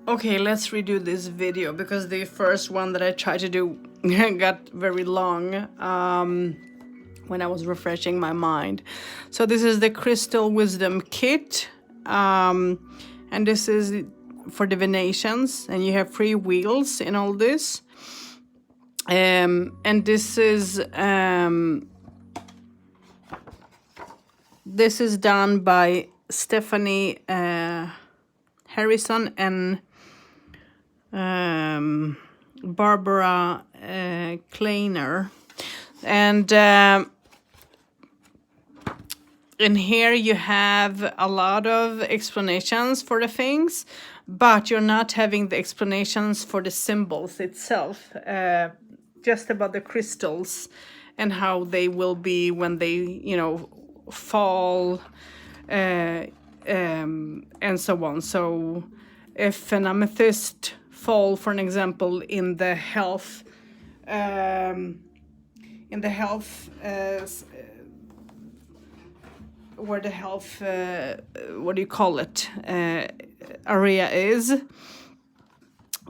Okay, let's redo this video because the first one that I tried to do got very long when I was refreshing my mind. So this is the Crystal Wisdom Kit, and this is for divinations, and you have 3 wheels in all this. And this is done by Stephanie Harrison and Barbara Kleiner, and in here you have a lot of explanations for the things, but you're not having the explanations for the symbols itself, just about the crystals and how they will be when they, fall, and so on. So if an amethyst fall, for an example, in the health, where the health, what do you call it, area is,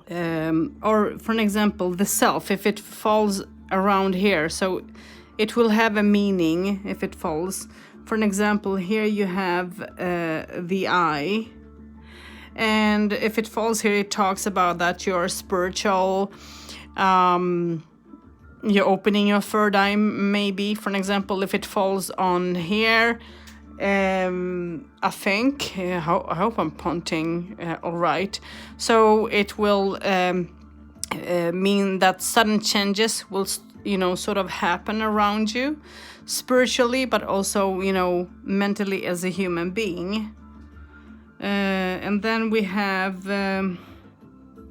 or for an example, the self, if it falls around here, so it will have a meaning if it falls. For an example, here you have the eye, and if it falls here, it talks about that you're spiritual, you're opening your third eye, maybe. For an example, if it falls on here, I think, I hope I'm pointing all right. So it will mean that sudden changes will, sort of happen around you, spiritually, but also, mentally as a human being. And then we have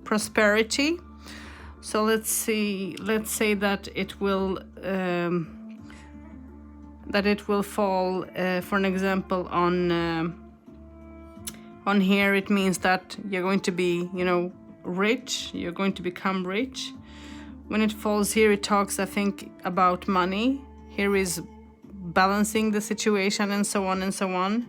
prosperity. So let's say that it will fall, for an example, on here. It means that you're going to be, rich. You're going to become rich. When it falls here, it talks, I think, about money. Here is balancing the situation, and so on and so on.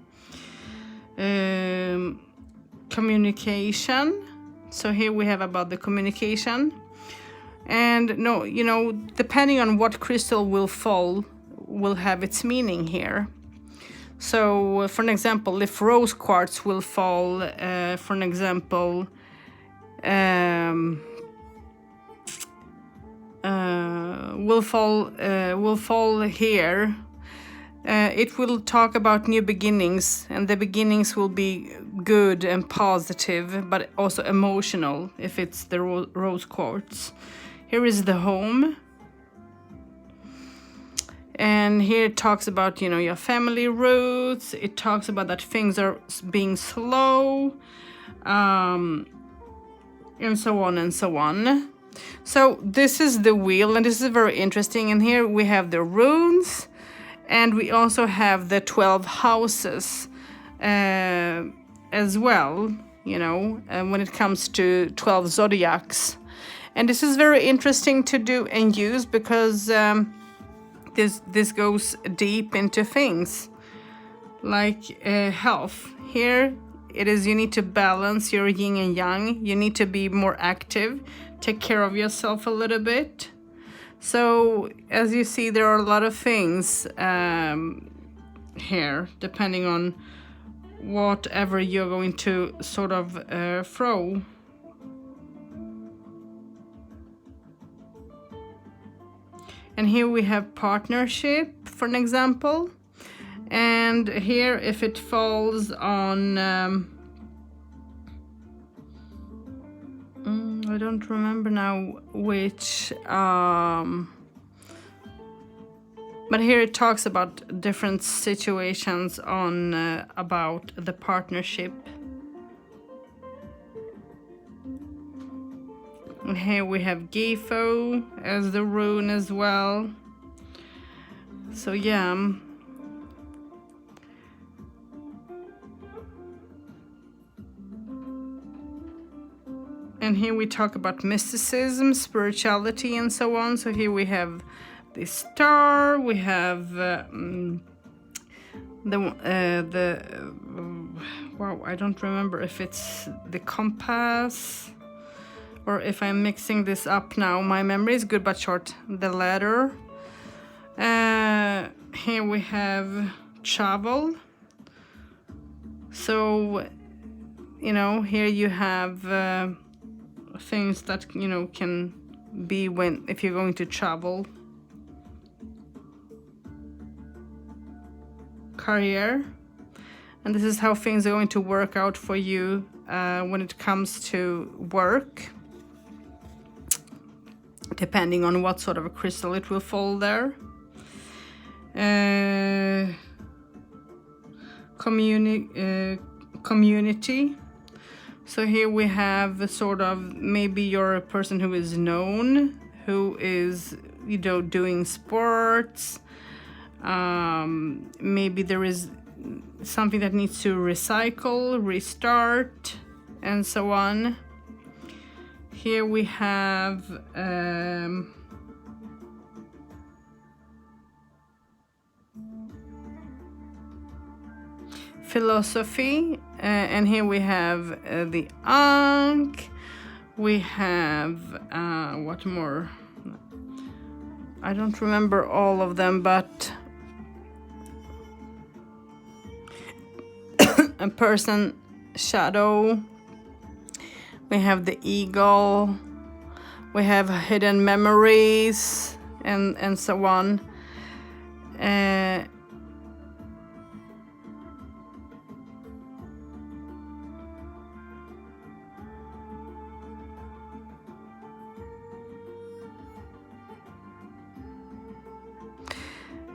Communication. So here we have about the communication. And depending on what crystal will fall, will have its meaning here. So for an example, if rose quartz will fall, for an example, will fall here, it will talk about new beginnings, and the beginnings will be good and positive, but also emotional if it's the rose quartz. Here is the home. And here it talks about, your family roots. It talks about that things are being slow, and so on and so on. So this is the wheel, and this is very interesting. And here we have the runes, and we also have the 12 houses as well, when it comes to 12 zodiacs. And this is very interesting to do and use because this goes deep into things like health. Here it is, you need to balance your yin and yang. You need to be more active, take care of yourself a little bit. So as you see, there are a lot of things here, depending on whatever you're going to sort of throw. And here we have partnership, for an example. And here, if it falls on, I don't remember now which, but here it talks about different situations on about the partnership. And here we have Gifo as the rune as well. So yeah. And here we talk about mysticism, spirituality, and so on. So here we have the star, we have the Wow, I don't remember if it's the compass or if I'm mixing this up now. My memory is good but short. The ladder. Here we have travel. So, you know, here you have things that, you know, can be when if you're going to travel. Career. And this is how things are going to work out for you when it comes to work, depending on what sort of a crystal it will fall there. Community. So here we have sort of, maybe you're a person who is known, who is, you know, doing sports. Maybe there is something that needs to recycle, restart, and so on. Here we have philosophy, and here we have the Ankh. We have what more? I don't remember all of them, but a person shadow. We have the eagle. We have hidden memories, and so on.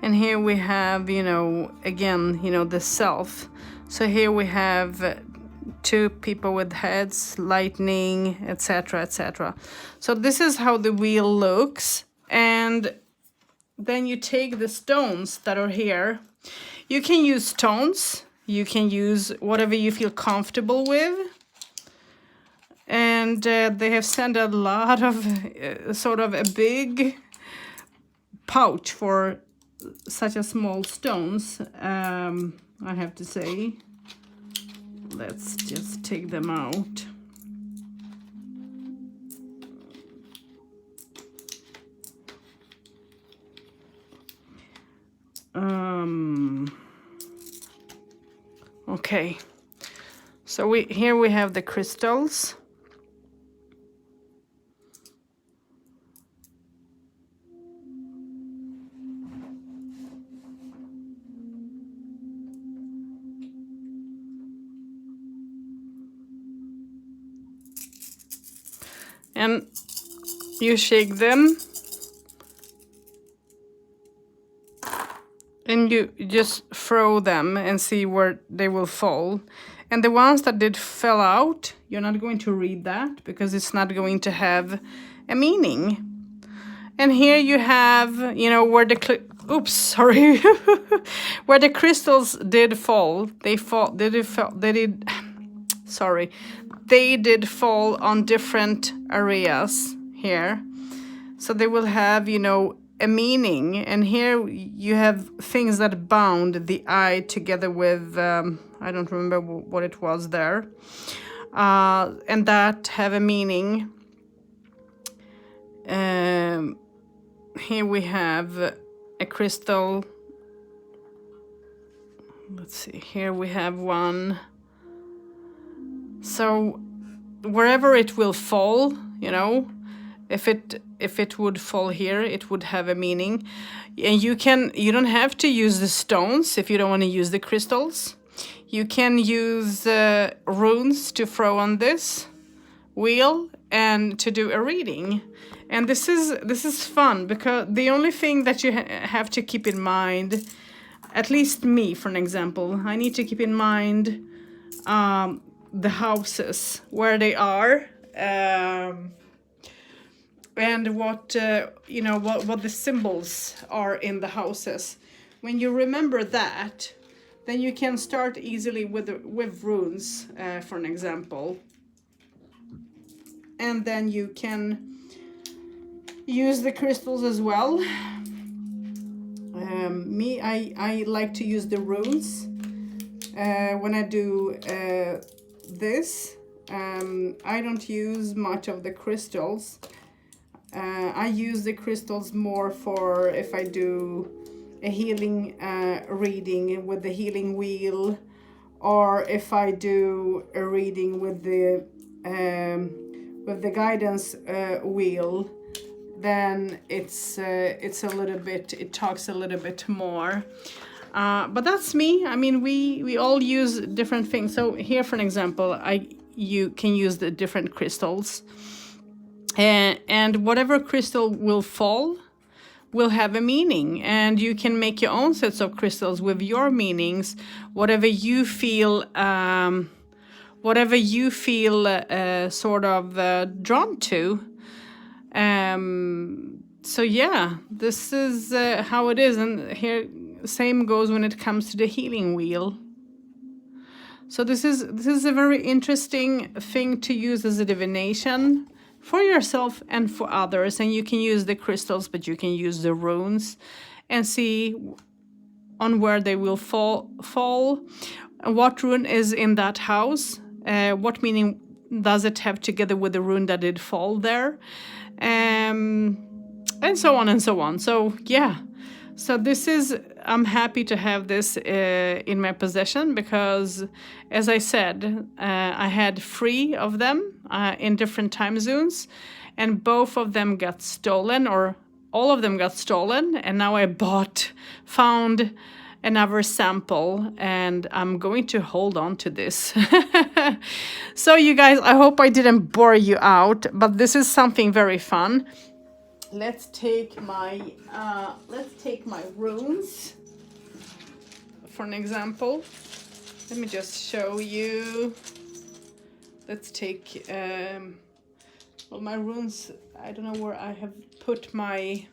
And here we have, you know, again, you know, the self. So here we have two people with heads, lightning, etc., etc. So this is how the wheel looks. And then you take the stones that are here. You can use stones. You can use whatever you feel comfortable with. And they have sent a lot of sort of a big pouch for such a small stones, I have to say. Let's just take them out. Okay, so here we have the crystals. And you shake them and you just throw them and see where they will fall. And the ones that did fell out, you're not going to read that because it's not going to have a meaning. And here you have, you know, where the where the crystals did fall. They did fall on different areas here. So they will have, you know, a meaning. And here you have things that bound the eye together with, I don't remember what it was there. And that have a meaning. Here we have a crystal. Let's see, here we have one. So wherever it will fall, you know, if it would fall here, it would have a meaning. And you don't have to use the stones if you don't want to use the crystals. You can use runes to throw on this wheel and to do a reading. And this is fun because the only thing that you have to keep in mind, at least me, for an example, I need to keep in mind the houses, where they are, and what you know, what the symbols are in the houses. When you remember that, then you can start easily with runes, for an example, and then you can use the crystals as well. I like to use the runes when I do this, I don't use much of the crystals. I use the crystals more for if I do a healing reading with the healing wheel, or if I do a reading with the guidance wheel, then it's a little bit, it talks a little bit more. But that's me. I mean, we all use different things. So here, for an example, you can use the different crystals, and whatever crystal will fall will have a meaning, and you can make your own sets of crystals with your meanings, whatever you feel sort of drawn to. So yeah, this is how it is, and here same goes when it comes to the healing wheel. So this is a very interesting thing to use as a divination for yourself and for others, and you can use the crystals, but you can use the runes and see on where they will fall, what rune is in that house, what meaning does it have together with the rune that did fall there, and so on and so on. So yeah, so this is, I'm happy to have this in my possession, because as I said, I had 3 of them in different time zones, and both of them got stolen, or all of them got stolen, and now I found another sample, and I'm going to hold on to this. So you guys, I hope I didn't bore you out, but this is something very fun. Let's take my runes for an example. Let me just show you. Let's take well, my runes, I don't know where I have put my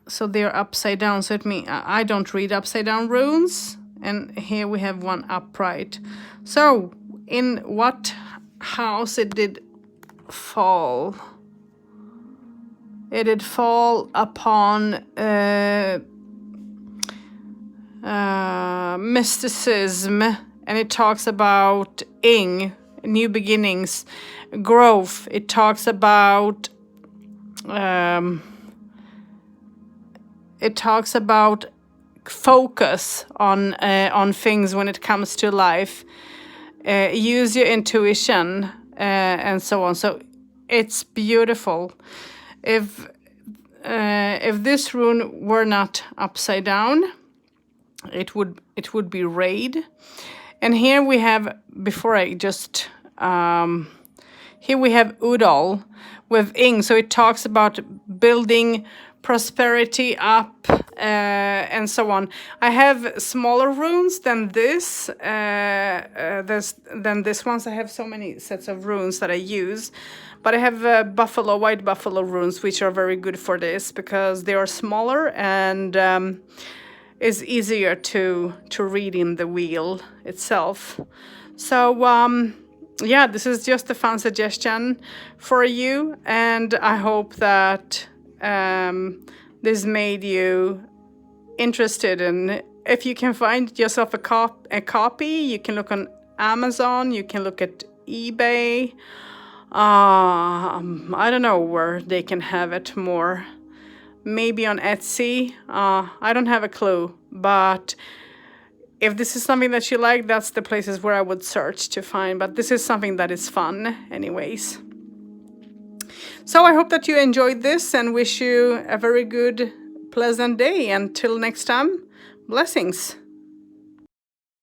so they're upside down, so it means I don't read upside down runes, and here we have one upright. So in what house it did fall? It did fall upon mysticism, and it talks about new beginnings, growth. It talks about focus on things when it comes to life. Use your intuition, and so on. So it's beautiful. If this rune were not upside down, it would be raid. And here we have, before I just here we have Udal with Ing. So it talks about building prosperity up, and so on. I have smaller runes than this. Than this ones. I have so many sets of runes that I use, but I have white buffalo runes, which are very good for this because they are smaller and is easier to read in the wheel itself. So yeah, this is just a fun suggestion for you, and I hope that this made you interested in. If you can find yourself a copy, you can look on Amazon, you can look at eBay. I don't know where they can have it more. Maybe on Etsy. I don't have a clue, but if this is something that you like, that's the places where I would search to find. But this is something that is fun anyways. So I hope that you enjoyed this and wish you a very good, pleasant day. Until next time, blessings.